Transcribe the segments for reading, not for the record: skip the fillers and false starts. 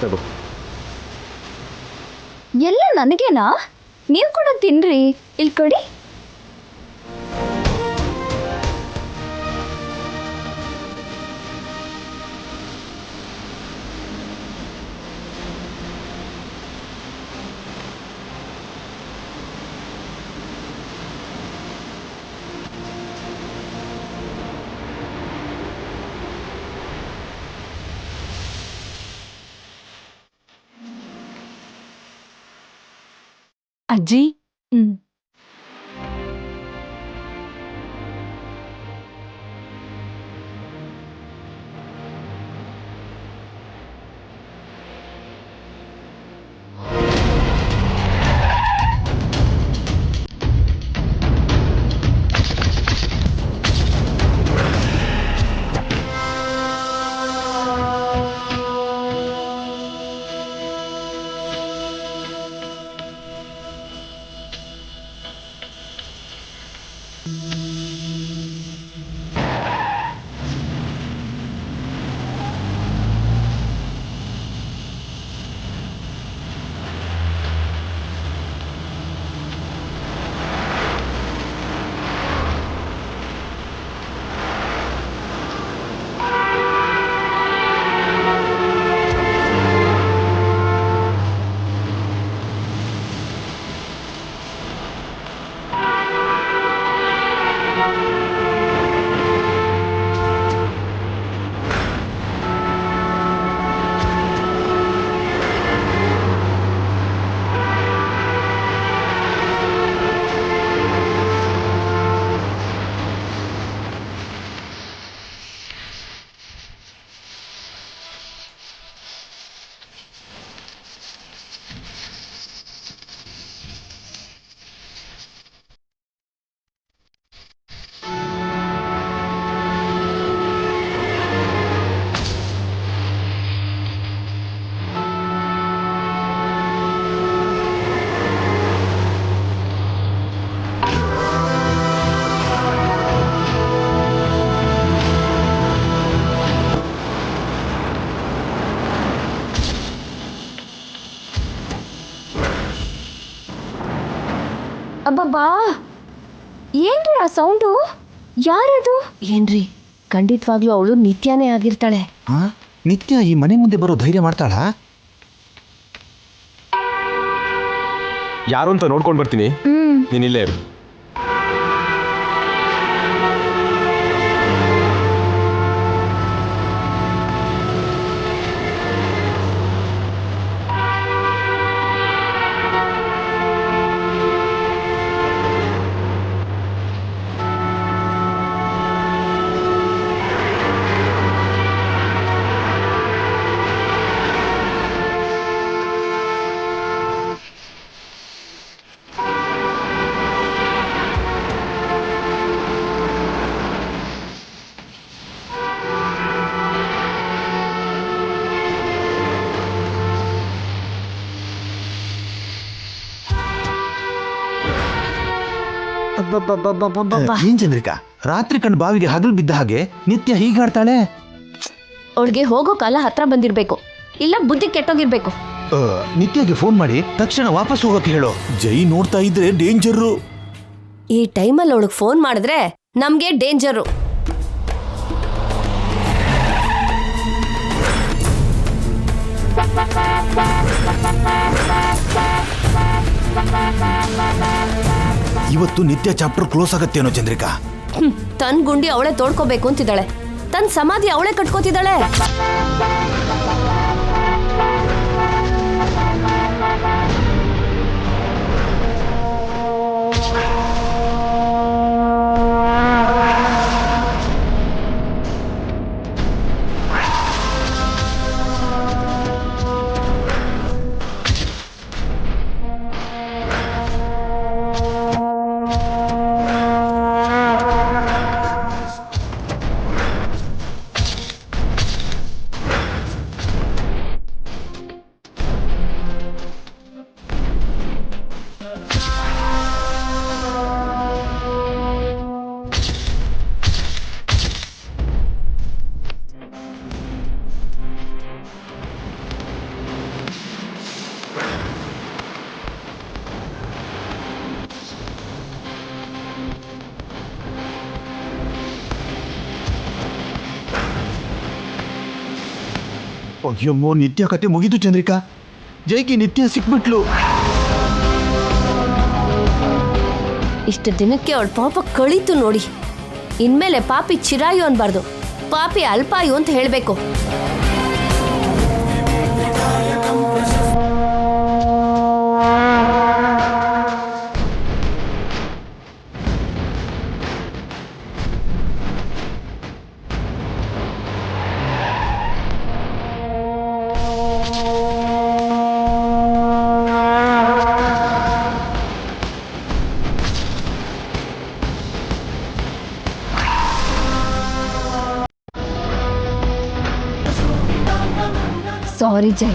ತಗೋ. ಎಲ್ಲ ನನಗೇನಾ? ನೀವು ಕೂಡ ತಿನ್ರಿ. ಇಲ್ಲಿ ಕೊಡಿ. ಅಜ್ಜಿ. ಅಬ್ಬಬ್ಬಾ, ಏನ್ರಿ ಆ ಸೌಂಡು? ಯಾರದು? ಏನ್ರಿ, ಖಂಡಿತವಾಗ್ಲೂ ಅವಳು ನಿತ್ಯನೇ ಆಗಿರ್ತಾಳೆ. ಹಾ, ನಿತ್ಯ ಈ ಮನೆ ಮುಂದೆ ಬರೋ ಧೈರ್ಯ ಮಾಡ್ತಾಳ? ಯಾರು ಅಂತ ನೋಡ್ಕೊಂಡು ಬರ್ತೀನಿ. ನೀನಿಲ್ಲೇ ಇರು. ಏನ್ ಚಂದ್ರಿಕಾ, ರಾತ್ರಿ ಕಣ್ ಬಾವಿಗೆ ಹಗಲು ಬಿದ್ದ ಹಾಗೆ ನಿತ್ಯ ಹೀಗಾಡ್ತಾಳೆ? ಅವಳಿಗೆ ಹೋಗೋ ಕಾಲ ಹತ್ರ ಬಂದಿರ್ಬೇಕು, ಇಲ್ಲ ಬುದ್ಧಿ ಕೆಟ್ಟೋಗಿರ್ಬೇಕು. ನಿತ್ಯಗೆ ಫೋನ್ ಮಾಡಿ ತಕ್ಷಣ ವಾಪಸ್ ಹೋಗಕ್ಕೆ ಹೇಳೋ. ಜೈ ನೋಡ್ತಾ ಇದ್ರೆ ಡೇಂಜರು. ಈ ಟೈಮಲ್ಲಿ ಅವಳಿಗೆ ಫೋನ್ ಮಾಡಿದ್ರೆ ನಮ್ಗೆ ಡೇಂಜರು. ಇವತ್ತು ನಿತ್ಯ ಚಾಪ್ಟರ್ ಕ್ಲೋಸ್ ಆಗತ್ತೇನೋ ಚಂದ್ರಿಕಾ. ತನ್ ಗುಂಡಿ ಅವಳೆ ತೋಡ್ಕೋಬೇಕು ಅಂತಿದ್ದಾಳೆ, ತನ್ ಸಮಾಧಿ ಅವಳೆ ಕಟ್ಕೋತಿದ್ದಾಳೆ. ಅಯ್ಯಮ್ಮೋ, ನಿತ್ಯ ಕತೆ ಮುಗೀತು ಚಂದ್ರಿಕಾ. ಜೈಗೆ ನಿತ್ಯ ಸಿಕ್ಬಿಟ್ಲು. ಇಷ್ಟು ದಿನಕ್ಕೆ ಅವಳ ಪಾಪ ಕಳೀತು ನೋಡಿ. ಇನ್ಮೇಲೆ ಪಾಪಿ ಚಿರಾಯು ಅನ್ಬಾರ್ದು, ಪಾಪಿ ಅಲ್ಪಾಯು ಅಂತ ಹೇಳ್ಬೇಕು. ಸಾರಿ ಜೈ.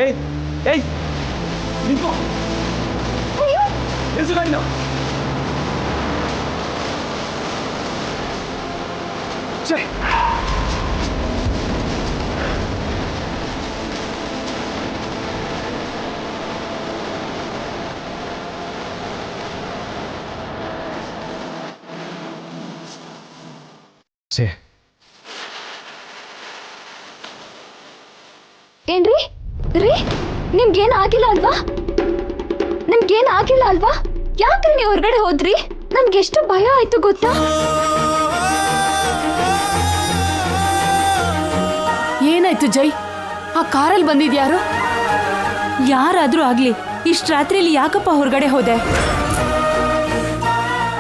ಏಯ್ ಏಯ್ ನಿಂತು ನಿಲ್ಸು ಗಾಡಿನ. ಛೇ, ಛೇ. ಏನ್ರಿ ರೀ, ನಿಮ್ಗೇನ್ ಆಗಿಲ್ಲ ಅಲ್ವಾ? ನಿಮ್ಗೇನ್ ಆಗಿಲ್ಲ ಅಲ್ವಾ? ಯಾಕ್ರಿ ನೀವು ಹೊರಗಡೆ ಹೋದ್ರಿ? ನಮ್ಗೆ ಎಷ್ಟು ಭಯ ಆಯ್ತು ಗೊತ್ತಾ? ಏನಾಯ್ತು ಜೈ? ಆ ಕಾರಲ್ಲಿ ಬಂದಿದ್ಯಾರು? ಯಾರಾದ್ರೂ ಆಗ್ಲಿ, ಇಷ್ಟ ರಾತ್ರಿಯಲ್ಲಿ ಯಾಕಪ್ಪ ಹೊರಗಡೆ ಹೋದೆ?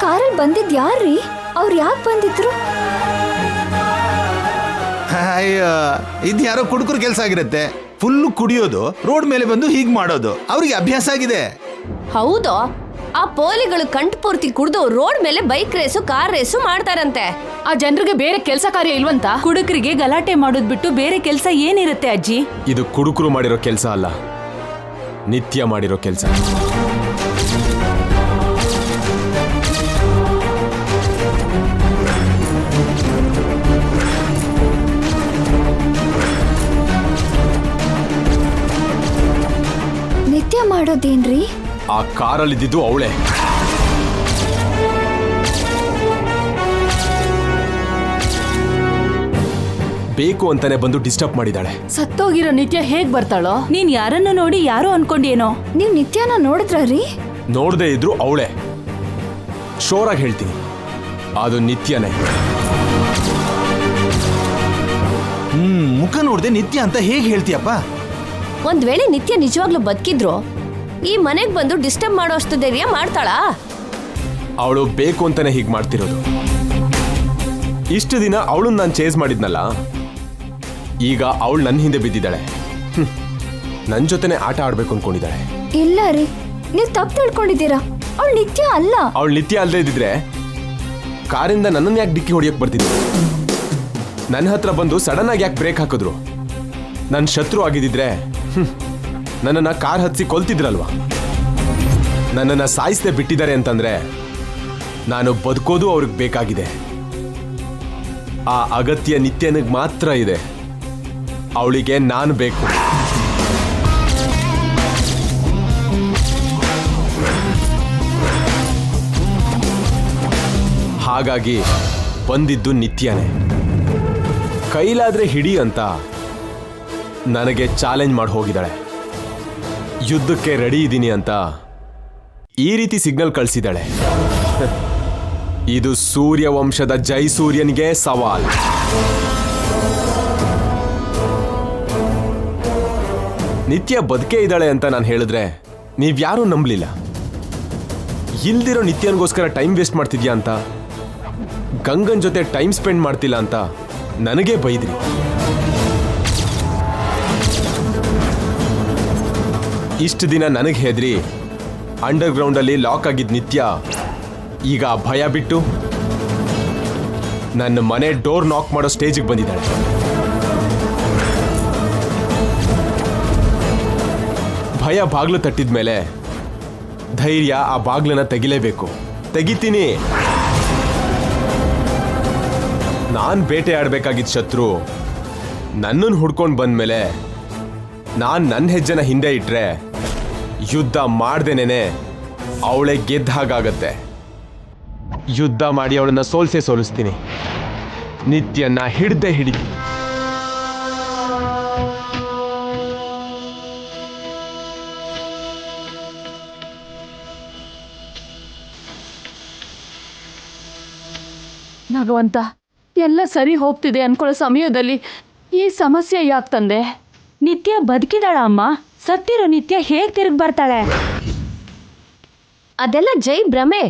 ಕಾರಲ್ಲಿ ಬಂದಿದ್ ಯಾರ್ರೀ? ಅವ್ರು ಯಾಕೆ ಬಂದಿದ್ರು? ಅಯ್ಯ, ಇದು ಯಾರೋ ಕುಡುಕರು ಕೆಲಸ ಆಗಿರುತ್ತೆ. ಫುಲ್ಲು ಕುಡಿಯೋದು, ರೋಡ್ ಮೇಲೆ ಬಂದು ಹೀಗೆ ಮಾಡೋದು ಅವ್ರಿಗೆ ಅಭ್ಯಾಸ ಆಗಿದೆ. ಹೌದು, ಆ ಪೋಲಿಗಳು ಕಂಠ ಪೂರ್ತಿ ಕುಡ್ದು ರೋಡ್ ಮೇಲೆ ಬೈಕ್ ರೇಸು ಕಾರ್ ರೇಸು ಮಾಡ್ತಾರಂತೆ. ಆ ಜನರಿಗೆ ಬೇರೆ ಕೆಲಸ ಕಾರ್ಯ ಇಲ್ವಂತ? ಕುಡುಕರಿಗೆ ಗಲಾಟೆ ಮಾಡೋದ್ ಬಿಟ್ಟು ಬೇರೆ ಕೆಲಸ ಏನಿರುತ್ತೆ ಅಜ್ಜಿ? ಇದು ಕುಡುಕರು ಮಾಡಿರೋ ಕೆಲಸ ಅಲ್ಲ, ನಿತ್ಯ ಮಾಡಿರೋ ಕೆಲಸ. ನಿತ್ಯ ಮಾಡೋದೇನ್ರಿ? ಆ ಕಾರಲ್ಲಿದ್ದು ಅವಳೆ. ಬೇಕು ಅಂತಾನೆ ಬಂದು ಡಿಸ್ಟರ್ಬ್ ಮಾಡಿದಾಳೆ. ಸತ್ತೋಗಿರೋ ನಿತ್ಯ ಹೇಗ್ ಬರ್ತಾಳೋ? ನೀನ್ ಯಾರನ್ನ ನೋಡಿ ಯಾರೋ ಅನ್ಕೊಂಡೇನೋ? ನೀವ್ ನಿತ್ಯನ ನೋಡಿದ್ರಿ? ನೋಡದೆ ಇದ್ರು ಅವಳೆ. ಶೋರಾಗಿ ಹೇಳ್ತೀನಿ, ಅದು ನಿತ್ಯನೇ. ಮುಖ ನೋಡ್ದೆ ನಿತ್ಯ ಅಂತ ಹೇಗೆ ಹೇಳ್ತೀಯಪ್ಪ? ಒಂದ್ ವೇಳೆ ನಿತ್ಯ ನಿಜವಾಗ್ಲೂ ಬದುಕಿದ್ರು ಈ ಮನೆಗ್ ಬಂದು ಡಿಸ್ಟರ್ಬ್ ಮಾಡೋ ಅಷ್ಟು ಧೈರ್ಯ ಮಾಡ್ತಾಳಾ? ಅವಳು ಬೇಕು ಅಂತಾನೆ ಹೀಗೆ ಮಾಡ್ತಿರೋದು. ಇಷ್ಟು ದಿನ ಅವಳನ್ನ ನಾನು ಚೇಸ್ ಮಾಡಿದ್ನಲ್ಲ, ಈಗ ಅವಳು ನನ್ನ ಹಿಂದೆ ಬಿದ್ದಿದ್ದಾಳೆ. ನನ್ನ ಜೊತೆನೆ ಆಟ ಆಡ್ಬೇಕು ಅನ್ಕೊಂಡಿದ್ದಾಳೆ. ಇಲ್ಲ ರೀ, ನೀವ್ ತಪ್ಪು ತಿಳ್ಕೊಂಡಿದ್ದೀರಾ. ಅವಳು ನಿತ್ಯ ಅಲ್ಲ. ಅವಳು ನಿತ್ಯ ಅಲ್ಲದೆ ಇದ್ದಿದ್ರೆ ಕಾರಿಂದ ನನ್ನನ್ನು ಯಾಕೆ ಡಿಕ್ಕಿ ಹೊಡಿಯಕ್ ಬರ್ತಿದ್ರು? ನನ್ನ ಹತ್ರ ಬಂದು ಸಡನ್ ಆಗಿ ಯಾಕೆ ಬ್ರೇಕ್ ಹಾಕಿದ್ರು? ನನ್ನ ಶತ್ರು ಆಗಿದ್ದಿದ್ರೆ ನನ್ನನ್ನು ಕಾರ್ ಹತ್ಸಿ ಕೊಲ್ತಿದ್ರಲ್ವಾ? ನನ್ನನ್ನು ಸಾಯಿಸದೆ ಬಿಟ್ಟಿದ್ದಾರೆ ಅಂತಂದ್ರೆ ನಾನು ಬದುಕೋದು ಅವ್ರಿಗೆ ಬೇಕಾಗಿದೆ. ಆ ಅಗತ್ಯ ನಿತ್ಯನಿಗೆ ಮಾತ್ರ ಇದೆ. ಅವಳಿಗೆ ನಾನು ಬೇಕು. ಹಾಗಾಗಿ ಬಂದಿದ್ದು ನಿತ್ಯನೇ. ಕೈಲಾದ್ರೆ ಹಿಡಿ ಅಂತ ನನಗೆ ಚಾಲೆಂಜ್ ಮಾಡಿ ಹೋಗಿದ್ದಾಳೆ. ಯುದ್ಧಕ್ಕೆ ರೆಡಿ ಇದ್ದೀನಿ ಅಂತ ಈ ರೀತಿ ಸಿಗ್ನಲ್ ಕಳಿಸಿದ್ದಾಳೆ. ಇದು ಸೂರ್ಯವಂಶದ ಜೈಸೂರ್ಯನಿಗೆ ಸವಾಲ್. ನಿತ್ಯ ಬದುಕೇ ಇದ್ದಾಳೆ ಅಂತ ನಾನು ಹೇಳಿದ್ರೆ ನೀವ್ಯಾರೂ ನಂಬಲಿಲ್ಲ. ಇಲ್ದಿರೋ ನಿತ್ಯನಿಗೋಸ್ಕರ ಟೈಮ್ ವೇಸ್ಟ್ ಮಾಡ್ತಿದ್ಯಾ ಅಂತ, ಗಂಗನ್ ಜೊತೆ ಟೈಮ್ ಸ್ಪೆಂಡ್ ಮಾಡ್ತಿಲ್ಲ ಅಂತ ನನಗೆ ಬೈದ್ರಿ. ಇಷ್ಟು ದಿನ ನನಗೆ ಹೆದ್ರಿ ಅಂಡರ್ಗ್ರೌಂಡಲ್ಲಿ ಲಾಕ್ ಆಗಿದ್ದ ನಿತ್ಯ ಈಗ ಆ ಭಯ ಬಿಟ್ಟು ನನ್ನ ಮನೆ ಡೋರ್ ನಾಕ್ ಮಾಡೋ ಸ್ಟೇಜಿಗೆ ಬಂದಿದ್ದಾಳೆ. ಭಯ ಬಾಗ್ಲು ತಟ್ಟಿದ ಮೇಲೆ ಧೈರ್ಯ ಆ ಬಾಗ್ಲನ್ನ ತೆಗಿಲೇಬೇಕು. ತೆಗಿತೀನಿ. ನಾನು ಬೇಟೆ ಆಡ್ಬೇಕಾಗಿದ್ದ ಶತ್ರು ನನ್ನನ್ನು ಹುಡ್ಕೊಂಡು ಬಂದ್ಮೇಲೆ ನಾನು ನನ್ನ ಹೆಜ್ಜೆನ ಹಿಂದೆ ಇಟ್ರೆ ಯುದ್ಧ ಮಾಡ್ದೇನೆ ಅವಳೆ ಗೆದ್ದ ಹಾಗಾಗತ್ತೆ. ಯುದ್ಧ ಮಾಡಿ ಅವಳನ್ನ ಸೋಲಿಸ್ತೀನಿ. ನಿತ್ಯನ್ನ ಹಿಡ್ದೆ ಹಿಡಿತೀನಿ. ಭಗವಂತ, ಎಲ್ಲ ಸರಿ ಹೋಗ್ತಿದೆ ಅನ್ಕೊಳ್ಳೋ ಸಮಯದಲ್ಲಿ ಈ ಸಮಸ್ಯೆ ಯಾಕೆ ತಂದೆ? ನಿತ್ಯ ಬದುಕಿದಾಳ ಅಮ್ಮ. ಸತ್ತಿರೋ ನಿತ್ಯ ಹೇಗೆ ತಿರುಗಿ ಬರ್ತಾಳೆ? ಅದೆಲ್ಲ ಜೈ ಭ್ರಮೆ.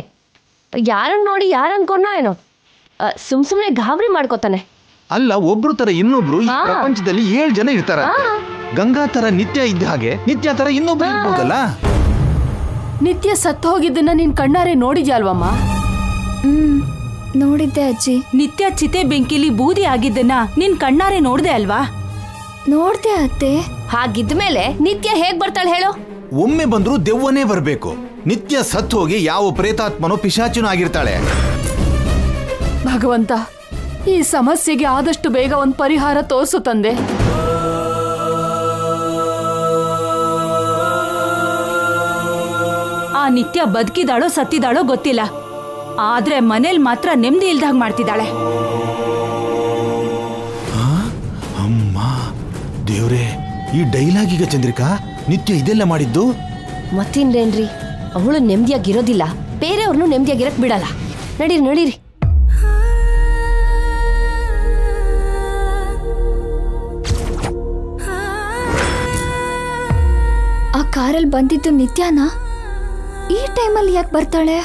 ಯಾರನ್ನ ನೋಡಿ ಯಾರು ಅನ್ಕೊಂಡೋ ಏನೋ. ಸುಮ್ಮನೆ ಗಾಬರಿ ಮಾಡ್ಕೋತಾನೆ. ಅಲ್ಲ, ಒಬ್ರು ತರ ಇನ್ನೊಬ್ರು ಈ ಹಾ. ಪ್ರಪಂಚದಲ್ಲಿ 7 ಜನ ಇರ್ತಾರ. ಗಂಗಾ ತರ ನಿತ್ಯ ಇದ್ದ ಹಾಗೆ ನಿತ್ಯ ತರ ಇನ್ನೊಬ್ರು ಇರ್ಬೋದಲ್ಲ. ನಿತ್ಯ ಸತ್ತು ಹೋಗಿದ್ದನ್ನ ನೀನ್ ಕಣ್ಣಾರೆ ನೋಡಿದ್ಯಾ ಅಲ್ವಮ್ಮ? ನೋಡಿದ್ದೆ ಅಜ್ಜಿ. ನಿತ್ಯ ಚಿತೆ ಬೆಂಕಿಲಿ ಬೂದಿ ಆಗಿದ್ದನ್ನ ನೀನ್ ಕಣ್ಣಾರೆ ನೋಡ್ದೆ ಅಲ್ವಾ? ನೋಡ್ದೆ ಅತ್ತೆ. ಹಾಗಿದ್ಮೇಲೆ ನಿತ್ಯ ಹೇಗ್ ಬರ್ತಾಳೆ ಹೇಳು? ಒಮ್ಮೆ ಬಂದ್ರು ದೆವ್ವನೇ ಬರ್ಬೇಕು. ನಿತ್ಯ ಸತ್ತು ಹೋಗಿ ಯಾವ ಪ್ರೇತಾತ್ಮನೋ ಪಿಶಾಚಿನೂ ಆಗಿರ್ತಾಳೆ. ಭಗವಂತ, ಈ ಸಮಸ್ಯೆಗೆ ಆದಷ್ಟು ಬೇಗ ಒಂದು ಪರಿಹಾರ ತೋರಿಸು ತಂದೆ. ಆ ನಿತ್ಯ ಬದುಕಿದಾಳೋ ಸತ್ತಿದಾಳೋ ಗೊತ್ತಿಲ್ಲ, ಆದ್ರೆ ಮನೇಲಿ ಮಾತ್ರ ನೆಮ್ಮದಿ ಇಲ್ದಾಗ ಮಾಡ್ತಿದ್ದಾಳೆ. ಅಮ್ಮ ದೇವ್ರೇ, ಈ ಡೈಲಾಗ್ ಈಗ ಚಂದ್ರಿಕಾ ನಿತ್ಯ ಇದೆಲ್ಲ ಮಾಡಿದ್ದು? ಮತ್ತಿನ್ನೇನ್ರಿ, ಅವಳು ನೆಮ್ಮದಿಯಾಗಿರೋದಿಲ್ಲ, ಬೇರೆಯವ್ರನ್ನೂ ನೆಮ್ಮದಿಯಾಗಿರಕ್ ಬಿಡಲ್ಲ. ನಡೀರಿ ನಡೀರಿ. ಆ ಕಾರಲ್ಲಿ ಬಂದಿದ್ದು ನಿತ್ಯಾನ? ಈ ಟೈಮಲ್ಲಿ ಯಾಕೆ ಬರ್ತಾಳೆ?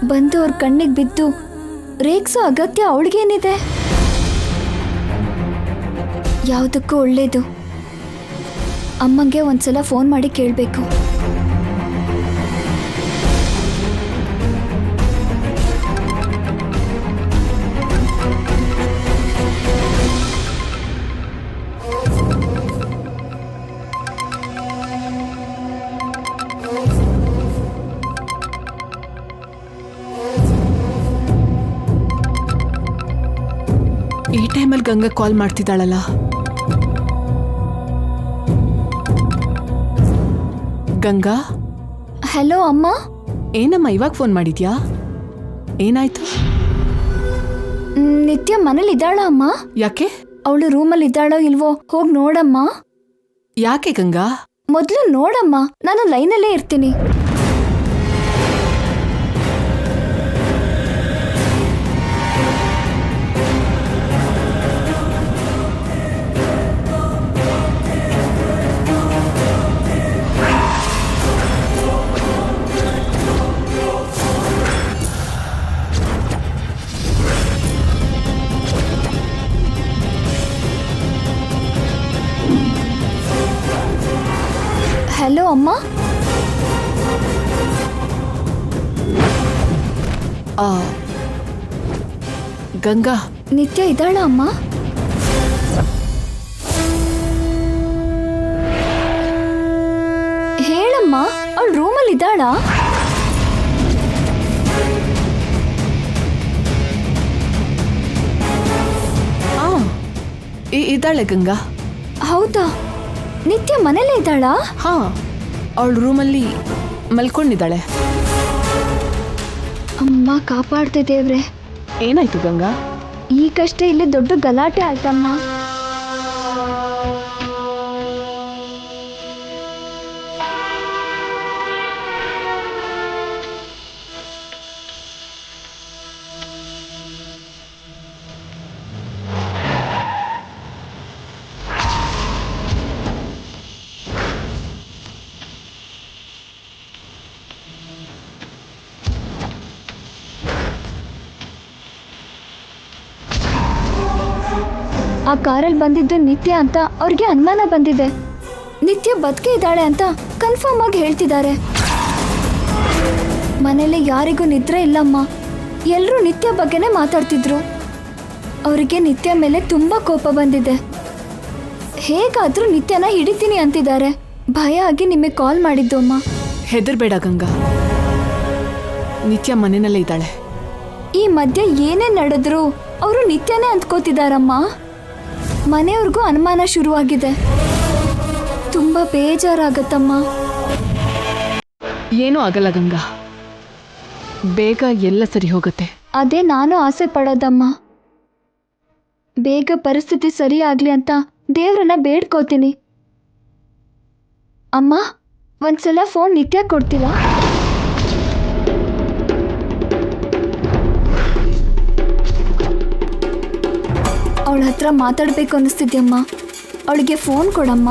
ಬಂದು ಅವ್ರ ಕಣ್ಣಿಗೆ ಬಿದ್ದು ರೇಗ್ಸೋ ಅಗತ್ಯ ಅವಳಿಗೇನಿದೆ? ಯಾವುದಕ್ಕೂ ಒಳ್ಳೇದು. ಅಮ್ಮಂಗೆ ಒಂದ್ಸಲ ಫೋನ್ ಮಾಡಿ ಕೇಳಬೇಕು. ಈ ಟೈಮಲ್ಲಿ ಗಂಗಾ ಕಾಲ್ ಮಾಡ್ತಿದ್ದಾಳಲ್ಲ. ಗಂಗಾ, ಹಲೋ ಅಮ್ಮ. ಏನಮ್ಮ ಇವಾಗ ಫೋನ್ ಮಾಡಿದ್ಯಾ? ಏನಾಯ್ತು? ನಿತ್ಯ ಮನೇಲಿ ಇದ್ದಾಳ ಅಮ್ಮ? ಯಾಕೆ? ಅವಳು ರೂಮಲ್ಲಿ ಇದ್ದಾಳೋ ಇಲ್ವೋ ಹೋಗಿ ನೋಡಮ್ಮ. ಯಾಕೆ ಗಂಗಾ? ಮೊದಲು ನೋಡಮ್ಮ, ನಾನು ಲೈನಲ್ಲೇ ಇರ್ತೀನಿ. ಹಲೋ ಅಮ್ಮ. ಗಂಗಾ, ನಿತ್ಯ ಇದ್ದಾಳ ಅಮ್ಮ? ಹೇಳಮ್ಮ, ಅವಳು ರೂಮಲ್ಲಿ ಇದ್ದಾಳ? ಇದ್ದಾಳೆ ಗಂಗಾ. ಹೌದಾ? ನಿತ್ಯ ಮನೇಲೇ ಇದ್ದಾಳ? ಹಾ, ಅವಳು ರೂಮಲ್ಲಿ ಮಲ್ಕೊಂಡಿದ್ದಾಳೆ. ಅಮ್ಮ ಕಾಪಾಡ್ತೆ ದೇವ್ರೆ. ಏನಾಯ್ತು ಗಂಗಾ? ಈಗಷ್ಟೇ ಇಲ್ಲಿ ದೊಡ್ಡ ಗಲಾಟೆ ಆಯ್ತಮ್ಮ. ಆ ಕಾರಲ್ಲಿ ಬಂದಿದ್ದು ನಿತ್ಯ ಅಂತ ಅವ್ರಿಗೆ ಅನುಮಾನ ಬಂದಿದೆ. ನಿತ್ಯ ಬದುಕೇ ಇದ್ದಾಳೆ ಅಂತ ಕನ್ಫರ್ಮ್ ಆಗಿ ಹೇಳ್ತಿದ್ದಾರೆ. ಮನೇಲಿ ಯಾರಿಗೂ ನಿದ್ರೆ ಇಲ್ಲಮ್ಮ. ಎಲ್ಲರೂ ನಿತ್ಯ ಬಗ್ಗೆನೇ ಮಾತಾಡ್ತಿದ್ರು. ಅವರಿಗೆ ನಿತ್ಯ ಮೇಲೆ ತುಂಬಾ ಕೋಪ ಬಂದಿದೆ. ಹೇಗಾದ್ರೂ ನಿತ್ಯನ ಹಿಡಿತೀನಿ ಅಂತಿದ್ದಾರೆ. ಭಯ ಆಗಿ ನಿಮಗೆ ಕಾಲ್ ಮಾಡಿದ್ದು ಅಮ್ಮ. ಹೆದರ್ಬೇಡ ಗಂಗಾ, ನಿತ್ಯ ಮನೆಯಲ್ಲೇ ಇದ್ದಾಳೆ. ಈ ಮಧ್ಯೆ ಏನೇ ನಡೆದ್ರು ಅವರು ನಿತ್ಯನೇ ಅಂದ್ಕೋತಿದಾರಮ್ಮ. ಮನೆಯವ್ರಿಗೂ ಅನುಮಾನ ಶುರುವಾಗಿದೆ. ತುಂಬಾ ಬೇಜಾರಾಗತ್ತಮ್ಮ. ಏನೂ ಆಗಲ್ಲ ಗಂಗಾ, ಬೇಗ ಎಲ್ಲ ಸರಿ ಹೋಗುತ್ತೆ. ಅದೇ ನಾನು ಆಸೆ ಪಡೋದಮ್ಮ. ಬೇಗ ಪರಿಸ್ಥಿತಿ ಸರಿ ಆಗ್ಲಿ ಅಂತ ದೇವ್ರನ್ನ ಬೇಡ್ಕೋತೀನಿ. ಅಮ್ಮ, ಒಂದ್ಸಲ ಫೋನ್ ನಿತ್ಯ ಕೊಡ್ತೀರಾ? ಅವಳ ಹತ್ರ ಮಾತಾಡ್ಬೇಕು ಅನ್ನಿಸ್ತಿದ್ಯಮ್ಮ. ಅವಳಿಗೆ ಫೋನ್ ಕೊಡಮ್ಮ.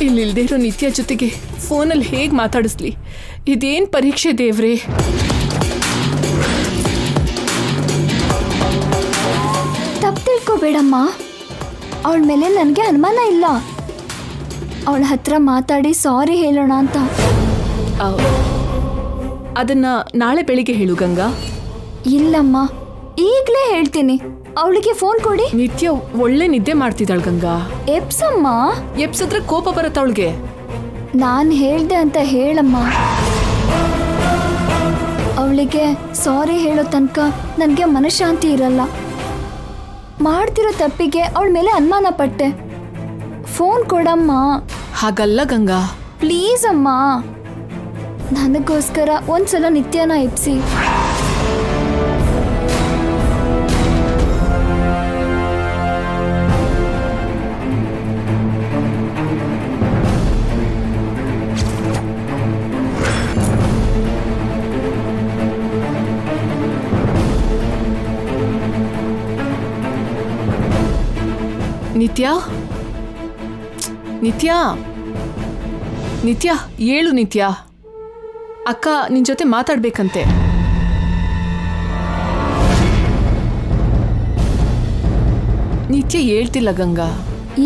ಇಲ್ಲಿಲ್ದೇ ಇರೋ ನಿತ್ಯ ಜೊತೆಗೆ ಫೋನಲ್ಲಿ ಹೇಗೆ ಮಾತಾಡಿಸ್ಲಿ? ಇದೇನು ಪರೀಕ್ಷೆ ದೇವ್ರೇ. ತಪ್ಪು ತಿಳ್ಕೊಬೇಡಮ್ಮ. ಅವಳ ಮೇಲೆ ನನಗೆ ಅನುಮಾನ ಇಲ್ಲ. ಅವಳ ಹತ್ರ ಮಾತಾಡಿ ಸಾರಿ ಹೇಳೋಣ ಅಂತ. ಅದನ್ನ ನಾಳೆ ಬೆಳಿಗ್ಗೆ ಹೇಳು ಗಂಗಾ. ಇಲ್ಲಮ್ಮ, ಈಗಲೇ ಹೇಳ್ತೀನಿ. ಅವಳಿಗೆ ಫೋನ್ ಕೊಡಿ. ನಿತ್ಯ ಒಳ್ಳೆ ನಿದ್ದೆ ಮಾಡ್ತಿದ್ದಾಳೆ ಗಂಗಾ. ಎಪ್ಸಮ್ಮ. ಎಪ್ಸಿದ್ರೆ ಕೋಪ ಬರುತ್ತೆ ಅವಳಿಗೆ. ನಾನು ಹೇಳ್ದೆ ಅಂತ ಹೇಳಮ್ಮ. ಅವಳಿಗೆ ಸಾರಿ ಹೇಳೋ ತನಕ ನನಗೆ ಮನಃಶಾಂತಿ ಇರಲ್ಲ. ಮಾಡ್ತಿರೋ ತಪ್ಪಿಗೆ ಅವಳ ಮೇಲೆ ಅನುಮಾನ ಪಟ್ಟೆ. ಫೋನ್ ಕೊಡಮ್ಮ. ಹಾಗಲ್ಲ ಗಂಗಾ, ಪ್ಲೀಸ್ ಅಮ್ಮ, ನನಗೋಸ್ಕರ ಒಂದ್ಸಲ ನಿತ್ಯನ ಎಪ್ಸಿ. ನಿತ್ಯ, ನಿತ್ಯ, ನಿತ್ಯ ಏಳು ನಿತ್ಯ. ಅಕ್ಕ ನಿನ್ ಜೊತೆ ಮಾತಾಡ್ಬೇಕಂತೆ. ನಿತ್ಯ ಹೇಳ್ತಿಲ್ಲ ಗಂಗಾ.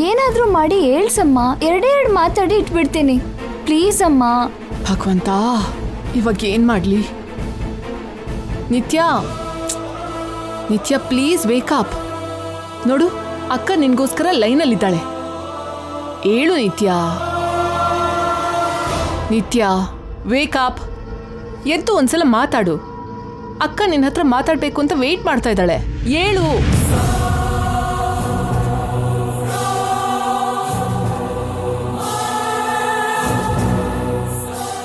ಏನಾದ್ರೂ ಮಾಡಿ ಹೇಳ್ಸಮ್ಮ. ಎರಡೆರಡು ಮಾತಾಡಿ ಇಟ್ಬಿಡ್ತೀನಿ. ಪ್ಲೀಸ್ ಅಮ್ಮ. ಭಗವಂತ, ಇವಾಗ ಏನ್ ಮಾಡ್ಲಿ? ನಿತ್ಯ, ನಿತ್ಯ ಪ್ಲೀಸ್ ವೇಕಪ್. ನೋಡು, ಅಕ್ಕ ನಿನ್ಗೋಸ್ಕರ ಲೈನಲ್ಲಿದ್ದಾಳೆ. ಏಳು ನಿತ್ಯ. ನಿತ್ಯ ವೇಕಪ್. ಎದ್ದು ಒಂದ್ಸಲ ಮಾತಾಡು. ಅಕ್ಕ ನಿನ್ನ ಹತ್ರ ಮಾತಾಡ್ಬೇಕು ಅಂತ ವೇಟ್ ಮಾಡ್ತಾ ಇದ್ದಾಳೆ. ಏಳು.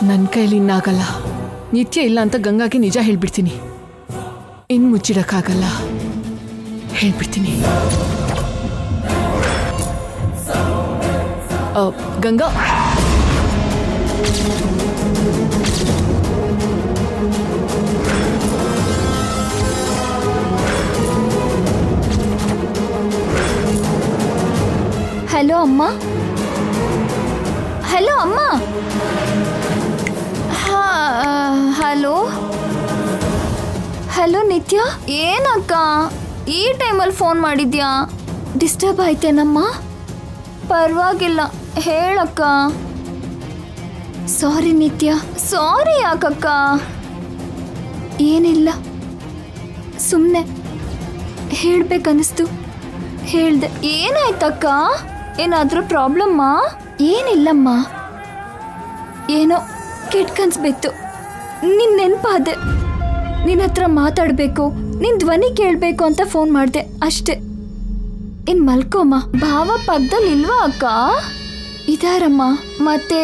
ನನ್ನ ಕೈಲಿ ಇನ್ನಾಗಲ್ಲ. ನಿತ್ಯ ಇಲ್ಲ ಅಂತ ಗಂಗಾಗೆ ನಿಜ ಹೇಳ್ಬಿಡ್ತೀನಿ. ಇನ್ನು ಮುಚ್ಚಿಡಕ್ಕಾಗಲ್ಲ, ಹೇಳ್ಬಿಡ್ತೀನಿ. ಗಂಗಾ, ಹಲೋ ಅಮ್ಮ. ಹಲೋ ಅಮ್ಮ. ಹಲೋ ಹಲೋ ನಿತ್ಯ. ಏನಕ್ಕ ಈ ಟೈಮಲ್ಲಿ ಫೋನ್ ಮಾಡಿದ್ಯಾ? ಡಿಸ್ಟರ್ಬ್ ಆಯ್ತೇನಮ್ಮ? ಪರವಾಗಿಲ್ಲ, ಹೇಳಕ್ಕ. ಸಾರಿ ನಿತ್ಯ. ಸಾರಿ ಯಾಕಕ್ಕ? ಏನಿಲ್ಲ, ಸುಮ್ಮನೆ ಹೇಳ್ಬೇಕನ್ನಿಸ್ತು, ಹೇಳ್ದೆ. ಏನಾಯ್ತಕ್ಕ? ಏನಾದರೂ ಪ್ರಾಬ್ಲಮ್ಮಾ? ಏನಿಲ್ಲಮ್ಮ, ಏನೋ ಕೆಟ್ಟ ಕನ್ಸು ಬಿತ್ತು. ನಿನ್ನ ನೆನಪಾದೆ. ನಿನ್ನ ಹತ್ರ ಮಾತಾಡಬೇಕು, ನಿನ್ನ ಧ್ವನಿ ಕೇಳಬೇಕು ಅಂತ ಫೋನ್ ಮಾಡಿದೆ ಅಷ್ಟೇ. ಇನ್ ಮಲ್ಕೋಮ್ಮ. ಭಾವ ಪಕ್ಕದಲ್ಲಿ ಇಲ್ವಾ ಅಕ್ಕ? ಇದಾರಮ್ಮ. ಮತ್ತೆ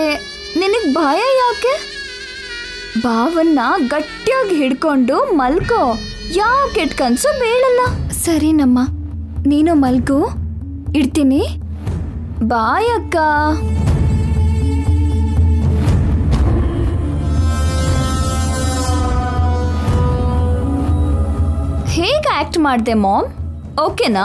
ನಿನಗೆ ಭಯ ಯಾಕೆ? ಭಾವನ್ನ ಗಟ್ಟಿಯಾಗಿ ಹಿಡ್ಕೊಂಡು ಮಲ್ಕೋ. ಯಾವ ಕೆಟ್ಟ ಕನ್ಸು ಬೀಳಲ್ಲ. ಸರಿನಮ್ಮ, ನೀನು ಮಲ್ಗು. ಇಡ್ತೀನಿ. ಬಾಯ್ ಅಕ್ಕ. ಹೇಗೆ ಆಕ್ಟ್ ಮಾಡಿದೆ ಮಾಮ್? ಓಕೆನಾ?